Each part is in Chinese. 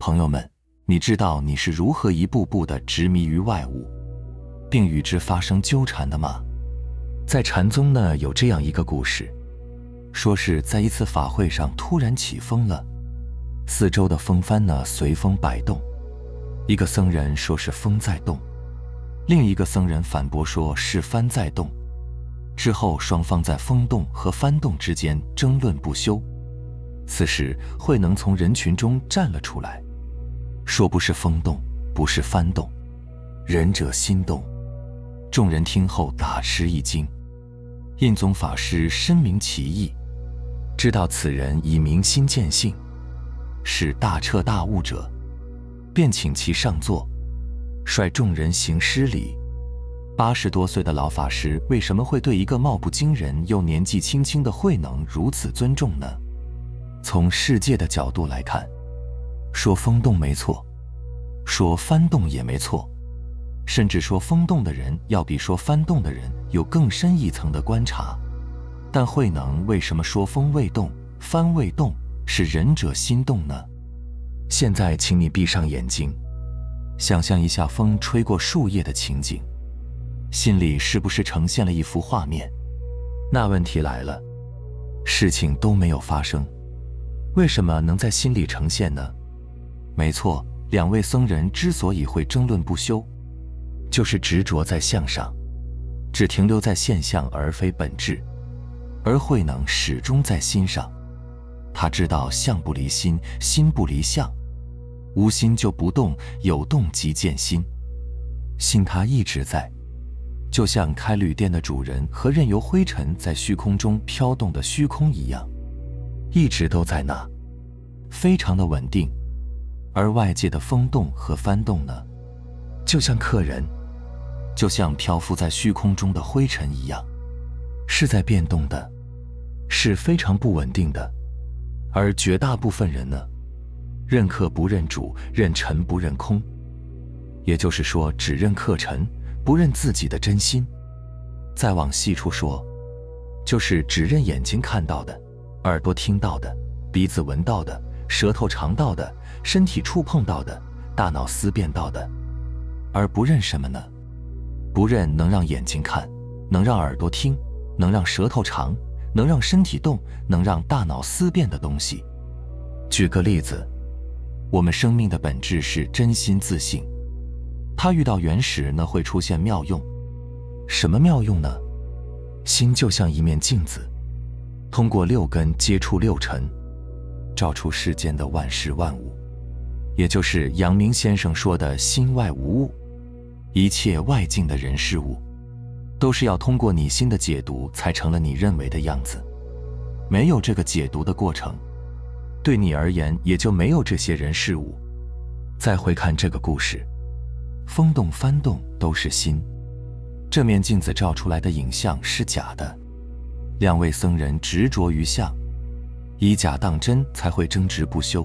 朋友们，你知道你是如何一步步地执迷于外物，并与之发生纠缠的吗？在禅宗呢，有这样一个故事，说是在一次法会上突然起风了，四周的风帆呢随风摆动。一个僧人说是风在动，另一个僧人反驳说是帆在动。之后双方在风动和帆动之间争论不休。此时慧能从人群中站了出来，说不是风动，不是帆动，仁者心动。众人听后大吃一惊。印宗法师深明其意，知道此人以明心见性，是大彻大悟者，便请其上座，率众人行施礼。80多岁的老法师为什么会对一个貌不惊人又年纪轻轻的慧能如此尊重呢？从世界的角度来看，说风动没错，说帆动也没错，甚至说风动的人要比说帆动的人有更深一层的观察。但慧能为什么说风未动，帆未动，是仁者心动呢？现在请你闭上眼睛，想象一下风吹过树叶的情景，心里是不是呈现了一幅画面？那问题来了，事情都没有发生，为什么能在心里呈现呢？没错，两位僧人之所以会争论不休，就是执着在相上，只停留在现象而非本质。而慧能始终在心上，他知道相不离心，心不离相，无心就不动，有动即见心。心他一直在，就像开旅店的主人和任由灰尘在虚空中飘动的虚空一样，一直都在那，非常的稳定。而外界的风动和翻动呢，就像客人，就像漂浮在虚空中的灰尘一样，是在变动的，是非常不稳定的。而绝大部分人呢，认客不认主，认尘不认空，也就是说只认客尘，不认自己的真心。再往细处说，就是只认眼睛看到的，耳朵听到的，鼻子闻到的，舌头尝到的，身体触碰到的，大脑思辨到的，而不认什么呢？不认能让眼睛看，能让耳朵听，能让舌头尝，能让身体动，能让大脑思辨的东西。举个例子，我们生命的本质是真心自性，它遇到缘时呢，会出现妙用。什么妙用呢？心就像一面镜子，通过六根接触六尘，照出世间的万事万物，也就是阳明先生说的心外无物。一切外境的人事物，都是要通过你心的解读才成了你认为的样子。没有这个解读的过程，对你而言也就没有这些人事物。再回看这个故事，风动翻动都是心，这面镜子照出来的影像是假的。两位僧人执着于相，以假当真才会争执不休。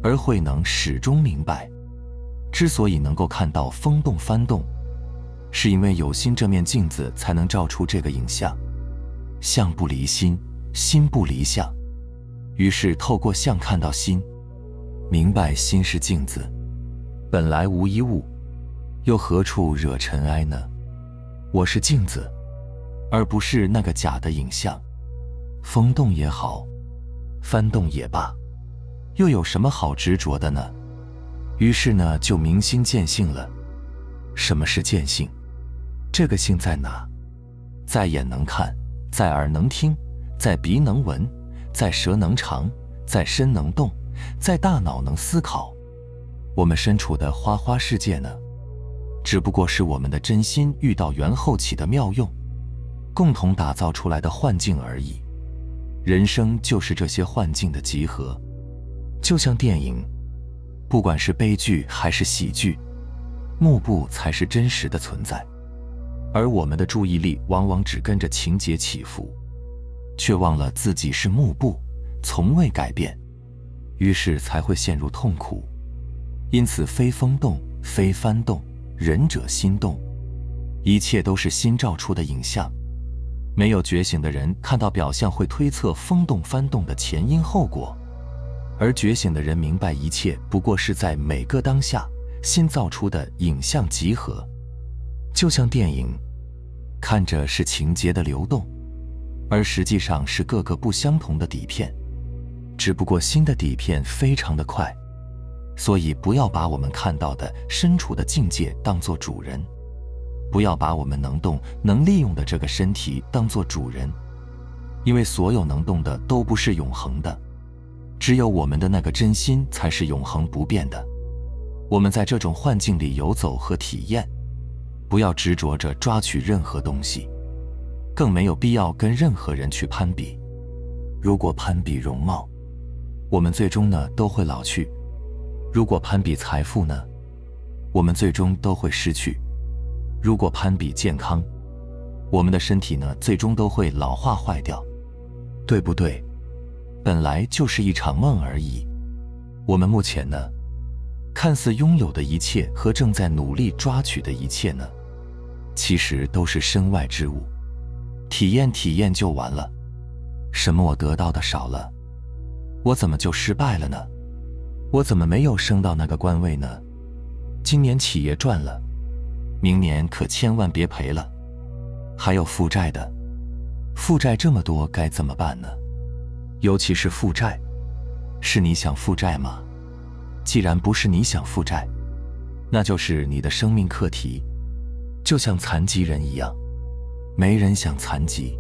而慧能始终明白，之所以能够看到风动翻动，是因为有心这面镜子才能照出这个影像。相不离心，心不离相，于是透过相看到心，明白心是镜子，本来无一物，又何处惹尘埃呢？我是镜子，而不是那个假的影像。风动也好，翻动也罢，又有什么好执着的呢？于是呢，就明心见性了。什么是见性？这个性在哪？在眼能看，在耳能听，在鼻能闻，在舌能尝，在身能动，在大脑能思考。我们身处的花花世界呢，只不过是我们的真心遇到缘后起的妙用，共同打造出来的幻境而已。人生就是这些幻境的集合，就像电影，不管是悲剧还是喜剧，幕布才是真实的存在。而我们的注意力往往只跟着情节起伏，却忘了自己是幕布，从未改变，于是才会陷入痛苦。因此非风动，非帆动，仁者心动，一切都是心照出的影像。没有觉醒的人看到表象会推测风动翻动的前因后果，而觉醒的人明白一切不过是在每个当下新造出的影像集合，就像电影，看着是情节的流动，而实际上是各个不相同的底片，只不过新的底片非常的快。所以不要把我们看到的身处的境界当作主人，不要把我们能动能利用的这个身体当作主人，因为所有能动的都不是永恒的，只有我们的那个真心才是永恒不变的。我们在这种幻境里游走和体验，不要执着着抓取任何东西，更没有必要跟任何人去攀比。如果攀比容貌，我们最终呢都会老去；如果攀比财富呢，我们最终都会失去；如果攀比健康，我们的身体呢最终都会老化坏掉，对不对？本来就是一场梦而已。我们目前呢，看似拥有的一切和正在努力抓取的一切呢，其实都是身外之物。体验体验就完了。什么我得到的少了？我怎么就失败了呢？我怎么没有升到那个官位呢？今年企业赚了，明年可千万别赔了。还有负债的，负债这么多该怎么办呢？尤其是负债，是你想负债吗？既然不是你想负债，那就是你的生命课题。就像残疾人一样，没人想残疾，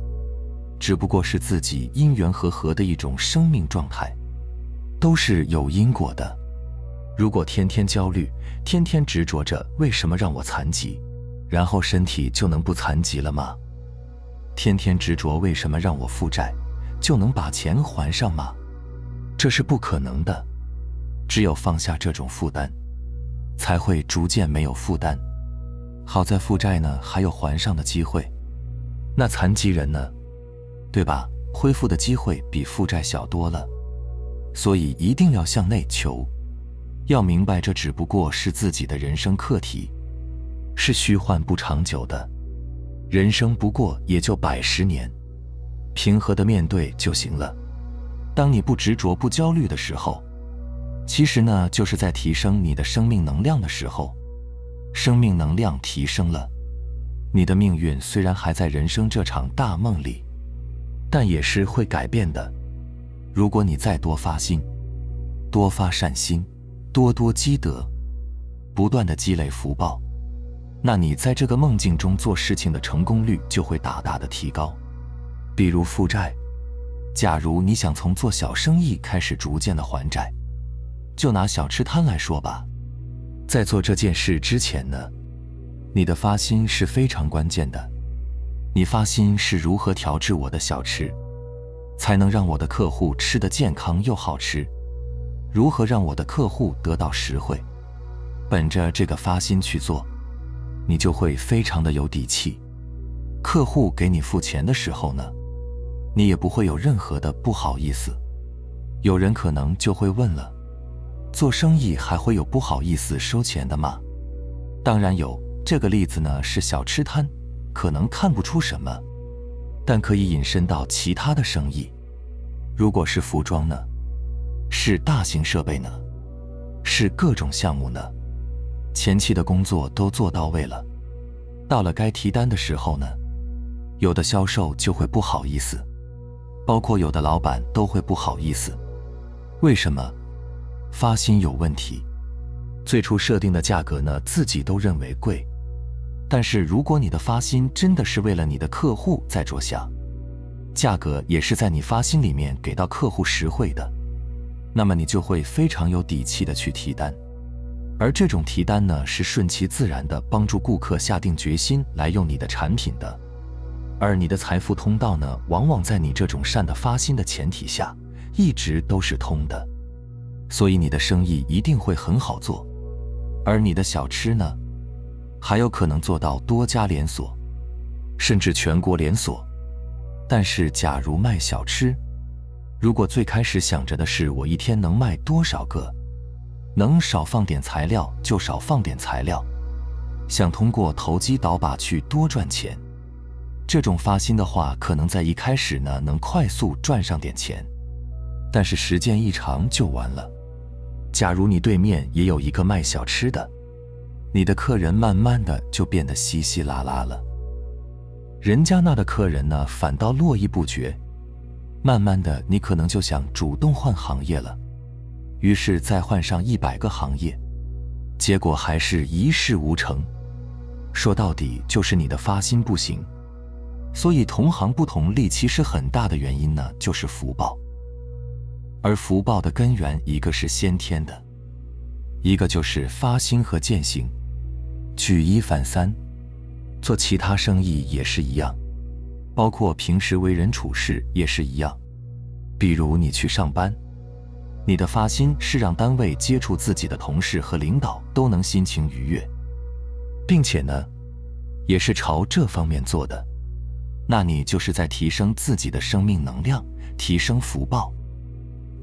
只不过是自己因缘和合的一种生命状态，都是有因果的。如果天天焦虑，天天执着着为什么让我残疾，然后身体就能不残疾了吗？天天执着为什么让我负债，就能把钱还上吗？这是不可能的。只有放下这种负担，才会逐渐没有负担。好在负债呢还有还上的机会，那残疾人呢，对吧？恢复的机会比负债小多了。所以一定要向内求，要明白这只不过是自己的人生课题，是虚幻不长久的。人生不过也就110年，平和的面对就行了。当你不执着不焦虑的时候，其实呢就是在提升你的生命能量的时候。生命能量提升了，你的命运虽然还在人生这场大梦里，但也是会改变的。如果你再多发心，多发善心，多多积德，不断的积累福报，那你在这个梦境中做事情的成功率就会大大的提高。比如负债，假如你想从做小生意开始逐渐的还债，就拿小吃摊来说吧，在做这件事之前呢，你的发心是非常关键的。你发心是如何调制我的小吃，才能让我的客户吃得健康又好吃？如何让我的客户得到实惠？本着这个发心去做，你就会非常的有底气。客户给你付钱的时候呢，你也不会有任何的不好意思。有人可能就会问了，做生意还会有不好意思收钱的吗？当然有，这个例子呢是小吃摊，可能看不出什么，但可以引申到其他的生意。如果是服装呢？是大型设备呢？是各种项目呢？前期的工作都做到位了，到了该提单的时候呢，有的销售就会不好意思，包括有的老板都会不好意思。为什么？发心有问题。最初设定的价格呢，自己都认为贵，但是如果你的发心真的是为了你的客户在着想，价格也是在你发心里面给到客户实惠的，那么你就会非常有底气的去提单。而这种提单呢，是顺其自然的帮助顾客下定决心来用你的产品的。而你的财富通道呢，往往在你这种善的发心的前提下，一直都是通的。所以你的生意一定会很好做。而你的小吃呢，还有可能做到多家连锁，甚至全国连锁。但是假如卖小吃，如果最开始想着的是我一天能卖多少个，能少放点材料就少放点材料，想通过投机倒把去多赚钱，这种发心的话，可能在一开始呢能快速赚上点钱，但是时间一长就完了。假如你对面也有一个卖小吃的，你的客人慢慢的就变得稀稀拉拉了。人家那的客人呢，反倒络绎不绝。慢慢的，你可能就想主动换行业了，于是再换上100个行业，结果还是一事无成。说到底就是你的发心不行。所以同行不同利其实很大的原因呢，就是福报。而福报的根源，一个是先天的，一个就是发心和践行。举一反三，做其他生意也是一样，包括平时为人处事也是一样。比如你去上班，你的发心是让单位接触自己的同事和领导都能心情愉悦，并且呢，也是朝这方面做的，那你就是在提升自己的生命能量，提升福报。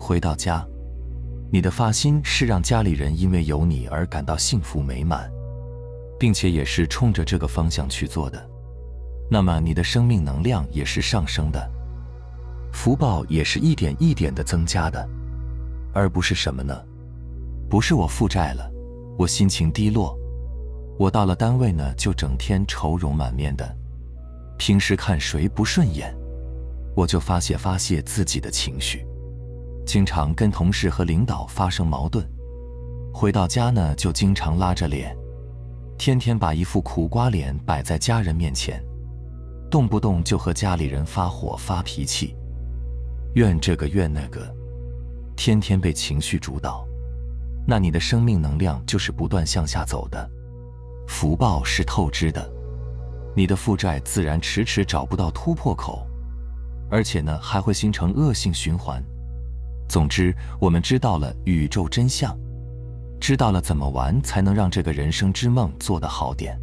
回到家，你的发心是让家里人因为有你而感到幸福美满，并且也是冲着这个方向去做的，那么你的生命能量也是上升的，福报也是一点一点的增加的。而不是什么呢？不是我负债了，我心情低落，我到了单位呢就整天愁容满面的，平时看谁不顺眼，我就发泄自己的情绪，经常跟同事和领导发生矛盾，回到家呢就经常拉着脸，天天把一副苦瓜脸摆在家人面前，动不动就和家里人发火发脾气，怨这个怨那个，天天被情绪主导，那你的生命能量就是不断向下走的，福报是透支的，你的负债自然迟迟找不到突破口，而且呢还会形成恶性循环。总之，我们知道了宇宙真相，知道了怎么玩才能让这个人生之梦做得好点，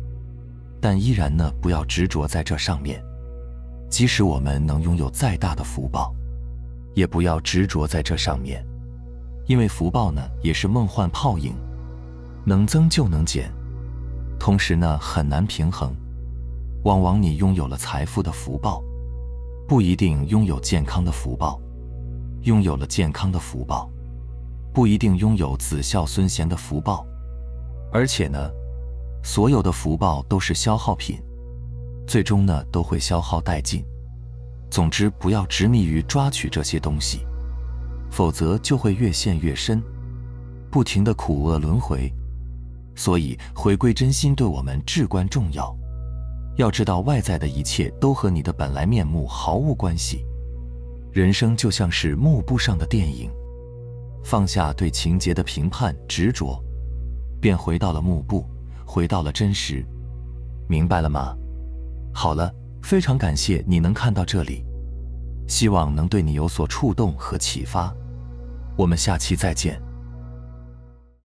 但依然呢不要执着在这上面。即使我们能拥有再大的福报，也不要执着在这上面，因为福报呢也是梦幻泡影，能增就能减，同时呢很难平衡。往往你拥有了财富的福报，不一定拥有健康的福报，拥有了健康的福报，不一定拥有子孝孙贤的福报。而且呢，所有的福报都是消耗品，最终呢都会消耗殆尽。总之，不要执迷于抓取这些东西，否则就会越陷越深，不停的苦厄轮回。所以回归真心对我们至关重要。要知道，外在的一切都和你的本来面目毫无关系。人生就像是幕布上的电影，放下对情节的评判执着，便回到了幕布，回到了真实。明白了吗？好了，非常感谢你能看到这里，希望能对你有所触动和启发。我们下期再见。